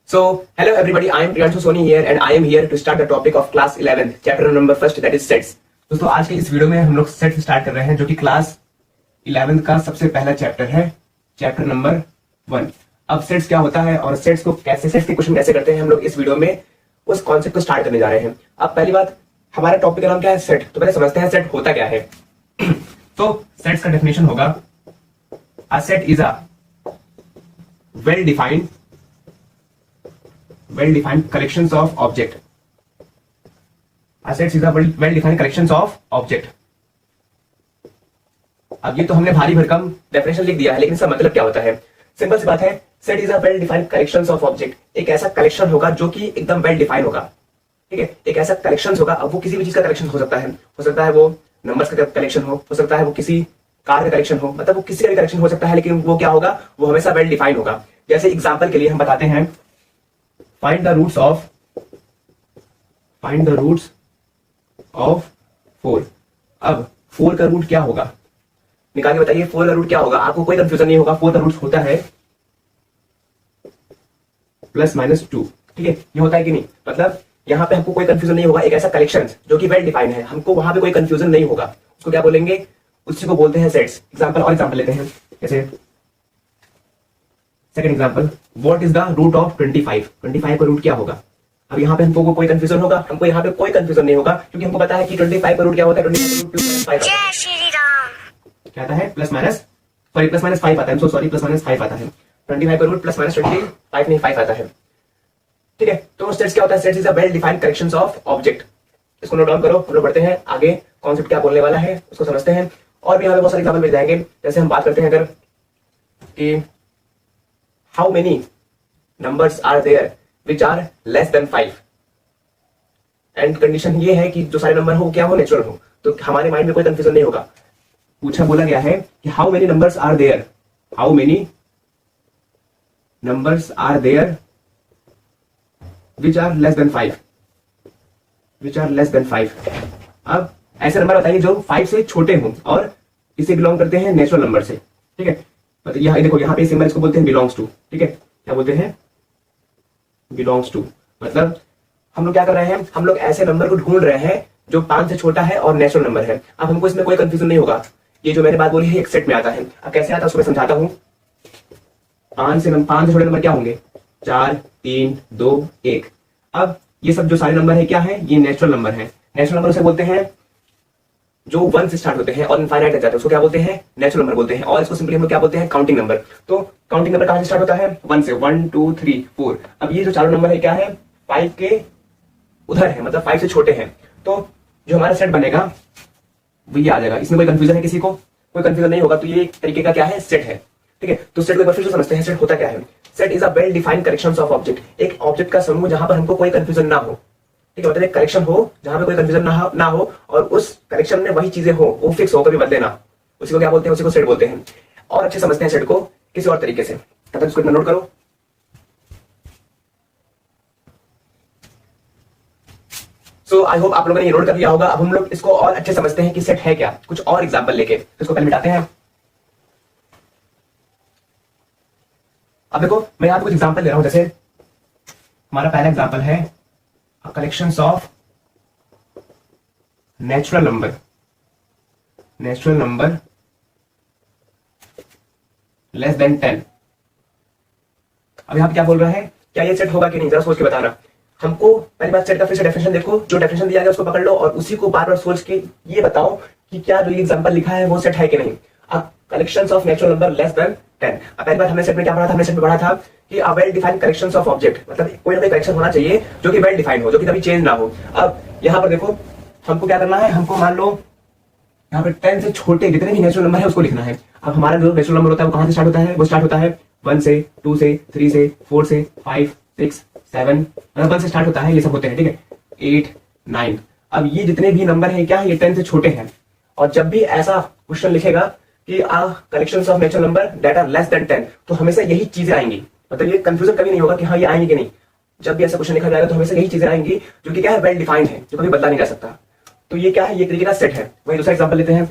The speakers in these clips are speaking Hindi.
So, hello everybody, I am Priyanshu Soni here and I am here to start the topic of class 11th, chapter number first, that is sets. दोस्तों आज के इस वीडियो में हम लोग सेट्स स्टार्ट कर रहे हैं जो कि क्लास 11th का सबसे पहला चैप्टर है, चैप्टर नंबर 1। अब सेट्स क्या होता है और सेट्स को कैसे, सेट्स के क्वेश्चन कैसे करते हैं, हम लोग इस वीडियो में उस कॉन्सेप्ट को स्टार्ट करने जा रहे हैं। अब पहली बात, हमारे टॉपिक का नाम क्या है, सेट। तो पहले समझते हैं सेट होता क्या है। तो सेट्स का डेफिनेशन होगा, a set is a well defined collections of object. Assets is a well defined collections of object. अब ये तो हमने भारी भरकम डेफिनेशन लिख दिया है, लेकिन इसका मतलब क्या होता है? सिंपल सी बात है, set is a well defined collections of object. एक ऐसा कलेक्शन होगा जो कि एकदम वेल डिफाइन होगा, ठीक है। एक ऐसा कलेक्शन होगा, अब वो किसी भी चीज का कलेक्शन हो सकता है वो नंबर्स का कलेक्शन हो सकता है वो किसी कार का कलेक्शन हो, मतलब वो किसी का भी कलेक्शन हो सकता है, लेकिन वो क्या होगा, वो हमेशा वेल डिफाइन होगा। जैसे एग्जाम्पल के लिए हम बताते हैं, find the roots of 4। अब 4 का रूट क्या होगा, निकाल के बताइए। 4 का रूट क्या होगा, आपको कोई कंफ्यूजन नहीं होगा। 4 का रूट होता है +-2, ठीक है। ये होता है कि नहीं, मतलब यहां पे हमको कोई कंफ्यूजन नहीं होगा। एक ऐसा कलेक्शन जो कि वेल डिफाइन है, हमको वहां पे कोई कंफ्यूजन नहीं होगा। उसको क्या बोलेंगे, उसी को बोलते हैं सेट्स। एग्जांपल लेते हैं, जैसे second example, what is the root of 25। 25 का रूट क्या होगा। अब यहाँ पे हमको कोई कंफ्यूजन होगा, हमको यहाँ पे कोई कंफ्यूजन नहीं होगा, क्योंकि हमको पता है कि 25 का रूट क्या होता है। 25 का रूट +-5 क्या आता है, +-5 आता है। +-5 आता है। 25 का रूट +-25 नहीं, 5 आता है, ठीक है। तो सेट्स क्या होता है, sets is a well defined collections of object. इसको नोट डाउन करो, हम लोग बढ़ते हैं आगे, कॉन्सेप्ट क्या बोलने वाला है उसको समझते हैं। और भी यहाँ पे बहुत सारे एग्जाम्पल मिल जाएंगे। जैसे हम बात करते हैं अगर कि how many numbers are there which are less than 5, and condition ये है कि जो सारे नंबर हो क्या हो, नेचुरल हो। तो हमारे माइंड में कोई कंफ्यूजन नहीं होगा। बोला गया है कि how many numbers are there which are less than 5। अब ऐसे नंबर बताइए जो 5 से छोटे हों और इसे बिलोंग करते हैं नेचुरल नंबर से, ठीक है। मतलब यहाँ देखो, यहाँ पे सिंबल इसको बोलते हैं बिलोंग्स टू, ठीक है। क्या बोलते हैं, बिलोंग्स टू। मतलब हम लोग क्या कर रहे हैं, हम लोग ऐसे नंबर को ढूंढ रहे हैं जो 5 से छोटा है और नेचुरल नंबर है। अब हमको इसमें कोई कंफ्यूजन नहीं होगा। ये जो मैंने बात बोली है एक सेट में आता है। अब कैसे आता है उसको मैं समझाता हूँ। 5 से छोटे नंबर क्या होंगे, 4, 3, 2, 1। अब ये सब जो सारे नंबर है क्या है, ये नेचुरल नंबर है। नेचुरल नंबर उसे बोलते हैं जो 1 से स्टार्ट होते हैं और इनफाइनाइट तक जाते हैं, उसको क्या बोलते हैं, नेचुरल नंबर बोलते हैं। और इसको सिंपली हम लोग क्या बोलते हैं, काउंटिंग नंबर। तो काउंटिंग नंबर कहां से स्टार्ट होता है, 1 से। 1, 2, 3, 4। अब ये जो चारों नंबर है क्या है, 5 के उधर है, मतलब 5 से छोटे हैं। तो जो हमारा सेट बनेगा वो ये आ जाएगा। इसमें कोई कंफ्यूजन है किसी को, कोई कंफ्यूजन नहीं होगा। तो ये एक तरीके का क्या है, सेट है, ठीक है। तो सेट को एक बार फिर से समझते हैं, सेट होता क्या है। Set is a well defined collections of object. एक ऑब्जेक्ट का समूह जहां पर हमको कोई कंफ्यूजन ना हो, ठीक है। मतलब एक कलेक्शन हो जहां पे कोई कंफ्यूजन ना हो और उस कलेक्शन में वही चीजें हो, वो फिक्स हो, कभी बदले ना। उसी को क्या बोलते हैं, उसी को सेट बोलते हैं। और अच्छे समझते हैं सेट को किसी और तरीके से, तब तक इसको नोट करो। सो आई होप आप लोगों ने ये नोट कर लिया होगा। अब हम लोग इसको और अच्छे समझते हैं कि सेट है क्या, कुछ और एग्जाम्पल लेके। तो इसको पहले मिटाते हैं। अब देखो, मैं यहां पे कुछ एग्जाम्पल ले रहा हूं। जैसे हमारा पहला एग्जाम्पल है collections of natural number less than 10। अब यहां पे क्या बोल रहा है, क्या ये सेट होगा कि नहीं, जरा सोच के बताना। हमको पहली बात सेट का फिर से डेफिनेशन देखो, जो डेफिनेशन दिया गया उसको पकड़ लो और उसी को बार बार सोच के ये बताओ कि क्या जो ये एग्जांपल लिखा है वो सेट है कि नहीं। अब collections of natural number less than 10। अब पहली बात हमने सेट में क्या पढ़ा था, हमने सेट में पढ़ा था कि a well defined collections of object, मतलब कोई ना कोई कलेक्शन होना चाहिए जो कि वेल डिफाइंड हो, जो कि कभी चेंज ना हो। अब यहां पर देखो, हमको क्या करना है, हमको मान लो यहाँ पर 10 से छोटे जितने भी नेचुरल नंबर है उसको लिखना है। अब हमारा जो नेचुरल नंबर होता है वो कहां से स्टार्ट होता है, वो स्टार्ट होता है 1 से, 2 से, 3 से, 4 से, 5, 6, 7, मतलब 1 से स्टार्ट होता है, ये सब होते हैं, ठीक है। 8, 9। अब ये जितने भी नंबर है क्या है, ये 10 से छोटे हैं। और जब भी ऐसा क्वेश्चन लिखेगा कि collections of natural number that are less than 10, तो हमेशा यही चीजें आएंगी। मतलब ये कंफ्यूजन कभी नहीं होगा कि हाँ ये आएंगे कि नहीं। जब भी ऐसा क्वेश्चन लिखा जाएगा तो हमेशा यही चीजें आएंगी जो कि क्या है, वेल डिफाइंड है, जो कभी बदला नहीं जा सकता। तो ये क्या है, ये तरीके का सेट है। वही दूसरा एग्जांपल लेते हैं।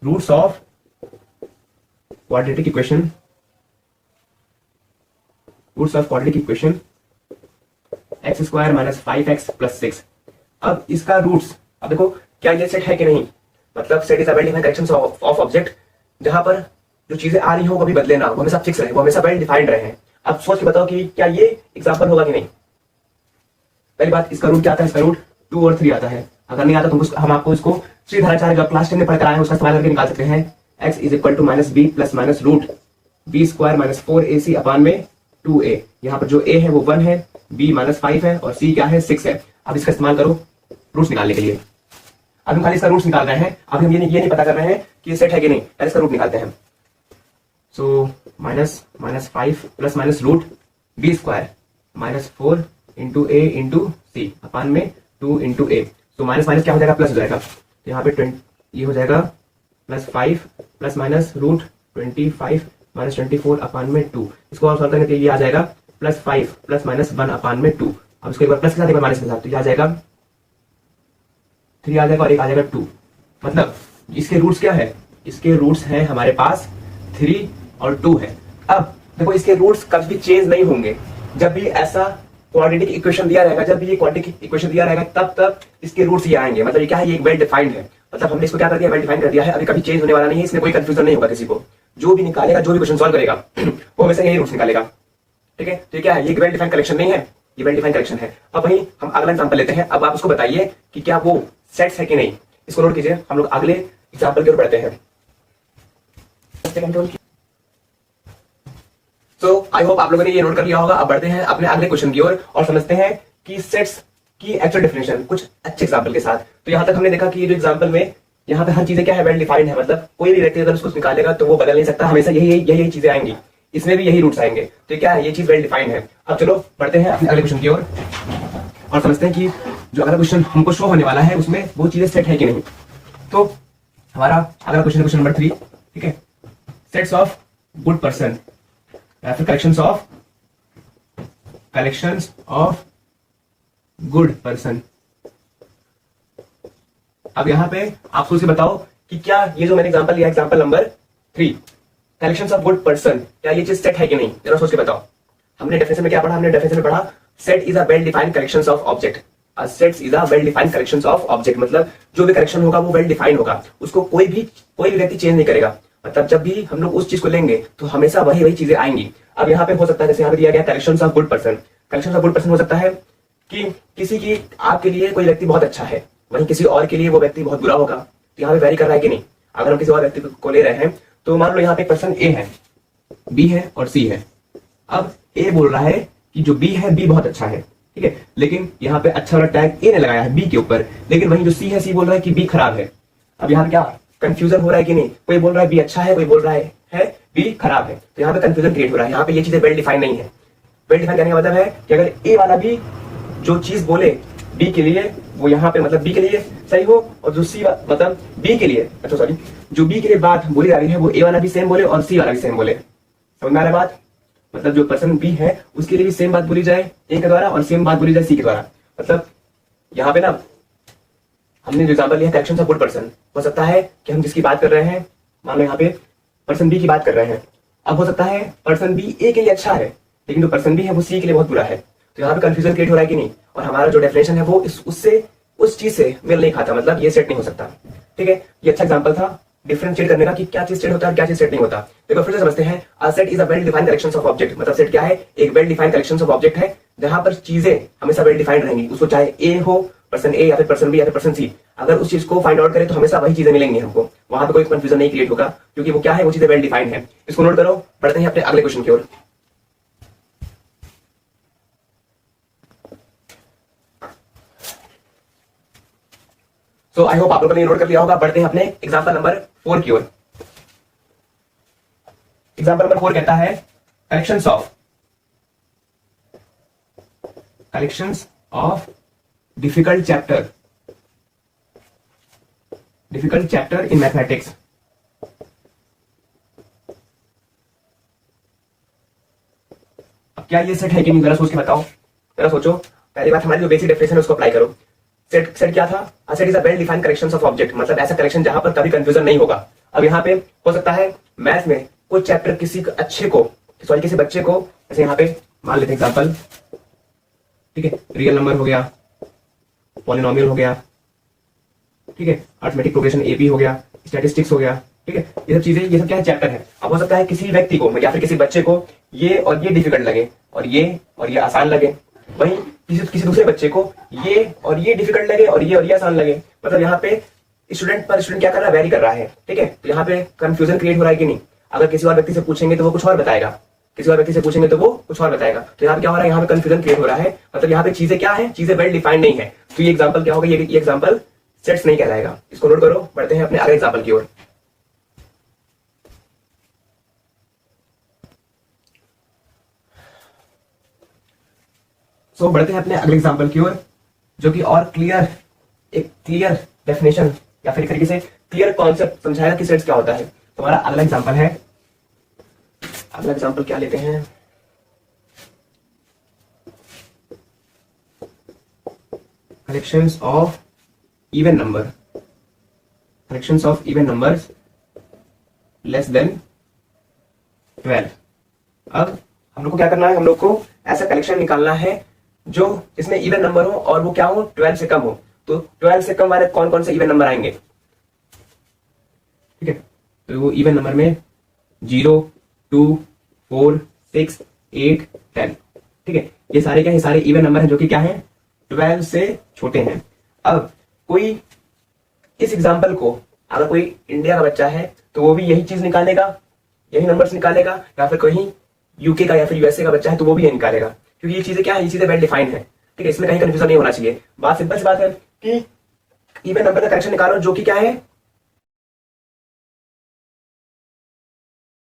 Roots of quadratic equation, roots of quadratic equation x square minus 5x plus 6। अब इसका रूट्स, अब देखो क्या ये सेट है कि नहीं, मतलब set is a well defined collection of object, जहां पर जो चीजें आ रही हो कभी बदले ना, वो हमेशा फिक्स रहे, वो हमेशा वेल डिफाइंड रहे हैं। अब सोच के बताओ कि क्या ये एग्जांपल होगा कि नहीं। पहली बात, इसका रूट क्या आता है, इसका रूट 2 और 3 आता है। अगर नहीं आता तो हम आपको इसको श्रीधराचार्य जो क्लास 10 में पढ़कर आए हैं उसका इस्तेमाल करके निकाल सकते हैं। x is equal to minus B plus minus root B square minus 4ac upon में 2a। यहाँ पर जो a है वो 1 है, b माइनस 5 है और c क्या है 6 है। अब इसका इस्तेमाल करो रूट्स निकालने के लिए। अब हम खाली इसका रूट्स निकाल रहे हैं, अब हम ये नहीं पता कर रहे हैं कि ये सेट है कि नहीं, पहले इसका रूट निकालते हैं। So minus 5 plus minus root B square minus 4 into A into C upon में 2 इंटू ए। तो माइनस माइनस क्या हो जाएगा, प्लस हो जाएगा। तो यहाँ पे ये हो जाएगा plus 5 plus minus root 25 minus 24 upon में 2। इसको और सॉल्व करने के लिए आ जाएगा प्लस 5 प्लस माइनस 1 अपान में 2। अब इसको एक बार प्लस के साथ एक बार माइनस के साथ, तो ये आ जाएगा 3 आ जाएगा और एक आ जाएगा 2। मतलब इसके रूट्स क्या है, इसके रूट्स हैं हमारे पास 3 और 2 है। अब देखो इसके रूट्स कभी चेंज नहीं होंगे, जब भी ऐसा क्वाड्रेटिक इक्वेशन दिया रहेगा, जब भी ये क्वाड्रेटिक इक्वेशन दिया रहेगा तब इसके रूट्स ये आएंगे। मतलब ये क्या है, ये एक वेल डिफाइंड है, मतलब हमने इसको क्या कर दिया, वेल डिफाइंड कर दिया है, अभी कभी चेंज होने वाला नहीं है, इसमें कोई कंफ्यूजन नहीं होगा किसी को। जो भी निकालेगा, जो भी क्वेश्चन सॉल्व करेगा वो हमेशा यही रूट्स निकालेगा। ठीक है, तो क्या है, ये वेल डिफाइंड कलेक्शन नहीं है, ये वेल डिफाइंड कलेक्शन है। अब वही हम अगला एग्जांपल लेते हैं। अब आप उसको बताइए कि क्या वो सेट्स है कि नहीं। इसको नोट कीजिए, हम लोग अगले एग्जांपल की ओर बढ़ते हैं। तो आई होप आप लोगों ने ये नोट कर लिया होगा। अब बढ़ते हैं अपने अगले क्वेश्चन की ओर और समझते हैं कि सेट्स की एक्चुअल डेफिनेशन कुछ अच्छे एग्जांपल के साथ। तो यहां तक हमने देखा कि ये जो एग्जांपल में यहाँ पे हर चीजें क्या है, वेल डिफाइंड है, मतलब कोई भी व्यक्ति अगर उसको निकालेगा तो वो बदल नहीं सकता, हमेशा यही चीजें आएंगी, इसमें भी यही रूट्स आएंगे। तो क्या है, ये चीज वेल डिफाइंड है। अब चलो बढ़ते हैं अपने अगले क्वेश्चन की ओर और समझते हैं कि जो अगला क्वेश्चन हमको शो होने वाला है उसमें वो चीजें सेट है कि नहीं। तो हमारा अगला क्वेश्चन क्वेश्चन नंबर 3, ठीक है, सेट्स ऑफ गुड पर्सन या फिर कलेक्शंस ऑफ गुड पर्सन। अब यहां पे आप सोच के बताओ कि क्या ये जो मैंने एग्जांपल लिया, example number 3, collections of good person, क्या ये चीज सेट है कि नहीं, जरा सोच के बताओ। हमने डेफिनेशन में क्या पढ़ा, हमने डेफिनेशन में पढ़ा set is a well defined collections of object. Sets is a well defined collections of object, मतलब जो भी कलेक्शन होगा वो वेल डिफाइंड होगा, उसको कोई भी व्यक्ति चेंज नहीं करेगा। मतलब जब भी हम लोग उस चीज को लेंगे तो हमेशा वही चीजें आएंगी। अब यहाँ पे हो सकता है, जैसे यहाँ पे दिया गया collections of good person, collections of good person हो सकता है कि किसी की आपके लिए कोई व्यक्ति बहुत अच्छा है, वहीं किसी और के लिए वो व्यक्ति बहुत बुरा होगा। तो यहाँ पे वेरी कर रहा है कि नहीं। अगर हम किसी और व्यक्ति को ले रहे हैं तो मान लो यहाँ पे पर्सन ए है, बी है और सी है। अब ए बोल रहा है कि जो बी है, बी बहुत अच्छा है, ठीक है, लेकिन यहाँ पे अच्छा वाला टैग ए ने लगाया है बी के ऊपर, लेकिन वहीं जो सी है, सी बोल रहा है कि बी खराब है। अब यहाँ पे क्या कंफ्यूजन हो रहा है कि नहीं, कोई बोल रहा है बी अच्छा है, कोई बोल रहा है बी खराब है। तो यहाँ पे कंफ्यूजन क्रिएट हो रहा है, यहाँ पे ये चीजें वेल डिफाइन नहीं है। वेल डिफाइन करने का मतलब है कि अगर ए वाला भी जो चीज बोले बी के लिए, वो यहाँ पे मतलब बी के लिए सही हो, और जो सी मतलब बी के लिए, अच्छा सॉरी, जो बी के लिए बात बोली जा रही है वो ए वाला भी सेम बोले और सी वाला भी सेम बोले। समझ में आ रहा है बात, मतलब जो पर्सन बी है उसके लिए भी सेम बात बोली जाए ए के द्वारा और सेम बात बोली जाए सी के द्वारा। मतलब यहाँ पे ना हमने जो एग्जांपल लिया कलेक्शंस ऑफ गुड पर्सन, हो सकता है कि हम जिसकी बात कर रहे हैं, मान लो यहाँ पे पर्सन बी की बात कर रहे हैं। अब हो सकता है पर्सन बी ए के लिए अच्छा है, लेकिन जो पर्सन बी है वो सी के लिए बहुत बुरा है। तो यहाँ पे कंफ्यूजन क्रिएट हो रहा है कि नहीं, और हमारा जो डेफिनेशन है वो उस चीज से मेल नहीं खाता, मतलब ये सेट नहीं हो सकता। ठीक है, ये अच्छा एग्जांपल था डिफरेंशिएट करने का कि क्या चीज सेट होता है क्या चीज सेट नहीं होता। देखो फिर से समझते हैं, a set is a well defined collections of object. मतलब सेट क्या है, एक well defined collections of object है जहां पर चीजें हमेशा वेल डिफाइंड रहेंगी, उसको चाहे ए हो, पर्सन ए या फिर पर्सन बी या फिर पर्सन सी, अगर उस चीज को फाइंड आउट करें तो हमेशा वही चीजें मिलेंगी हमको, वहां पे कोई कंफ्यूजन नहीं क्रिएट होगा, क्योंकि वो क्या है, वो चीजें वेल डिफाइंड है। इसको नोट करो, बढ़ते हैं अपने अगले क्वेश्चन की ओर। सो आई होप आप लोगों ने नोट कर लिया होगा। बढ़ते हैं अपने एग्जांपल नंबर 4 की ओर। एग्जांपल नंबर 4 कहता है collections of difficult chapter in mathematics. अब क्या ये सेट है कि नहीं, जरा सोच के बताओ, जरा सोचो। पहली बात, हमारी जो बेसिक डेफिनेशन है उसको अप्लाई करो। सेट क्या था, a set is a well defined collections of object, मतलब ऐसा कलेक्शन जहां पर कभी कंफ्यूजन नहीं होगा। अब यहाँ पे हो सकता है मैथ में कोई चैप्टर किसी अच्छे को, सॉरी किसी बच्चे को, जैसे यहाँ पे मान लेते हैं एग्जाम्पल, ठीक है, रियल नंबर हो गया, पॉलिनोमियल हो गया, ठीक है, अरिथमेटिक प्रोग्रेशन एपी हो गया, स्टैटिस्टिक्स हो गया, ठीक है, ये सब चीजें, ये सब क्या है, चैप्टर है। अब हो सकता है किसी व्यक्ति को या फिर किसी बच्चे को ये और ये डिफिकल्ट लगे और ये आसान लगे, वहीं किसी दूसरे बच्चे को ये और ये डिफिकल्ट लगे और ये आसान लगे। मतलब यहाँ पे स्टूडेंट पर स्टूडेंट क्या कर रहा है, वेरी कर रहा है, ठीक है। तो यहाँ पे कंफ्यूजन क्रिएट हो रहा है कि नहीं। अगर किसी और व्यक्ति से पूछेंगे तो वो कुछ और बताएगा, किसी और व्यक्ति से पूछेंगे तो वो कुछ और बताएगा। तो यहाँ पे क्या हो रहा है, यहाँ पे कंफ्यूजन क्रिएट हो रहा है। मतलब यहाँ पे चीजें क्या है, चीजें वेल डिफाइंड नहीं है। तो ये एग्जाम्पल क्या होगा, ये एग्जाम्पल सेट्स नहीं कहलाएगा। इसको नोट करो, बढ़ते हैं अपने अगले एग्जाम्पल की ओर। सो बढ़ते हैं अपने अगले एग्जाम्पल की ओर, जो कि और क्लियर, एक क्लियर डेफिनेशन या फिर एक तरीके से क्लियर कॉन्सेप्ट समझाएगा कि सेट्स क्या होता है। तो हमारा अगला एग्जाम्पल है, अगला एग्जाम्पल क्या लेते हैं, collections of even number, collections of even numbers less than 12। अब हम लोग को क्या करना है, हम लोग को ऐसा कलेक्शन निकालना है जो इसमें इवन नंबर हो और वो क्या हो, 12 से कम हो। तो 12 से कम वाले कौन कौन से इवन नंबर आएंगे, ठीक है। तो वो इवन नंबर में 0, 2, 4, 6, 8, 10, ठीक है। ये सारे क्या है, सारे इवन नंबर हैं जो कि क्या है, 12 से छोटे हैं। अब कोई इस एग्जाम्पल को, अगर कोई इंडिया का बच्चा है तो वो भी यही चीज निकालेगा, यही नंबर्स निकालेगा, या फिर कहीं यूके का या फिर यूएसए का बच्चा है तो वो भी यही निकालेगा, क्योंकि ये चीजें क्या है, ये चीजें वेल डिफाइंड है, ठीक है। इसमें कहीं कंफ्यूजन नहीं होना चाहिए। बात सिंपल सी बात है कि इवन नंबर का करेक्शन निकालो जो कि क्या है,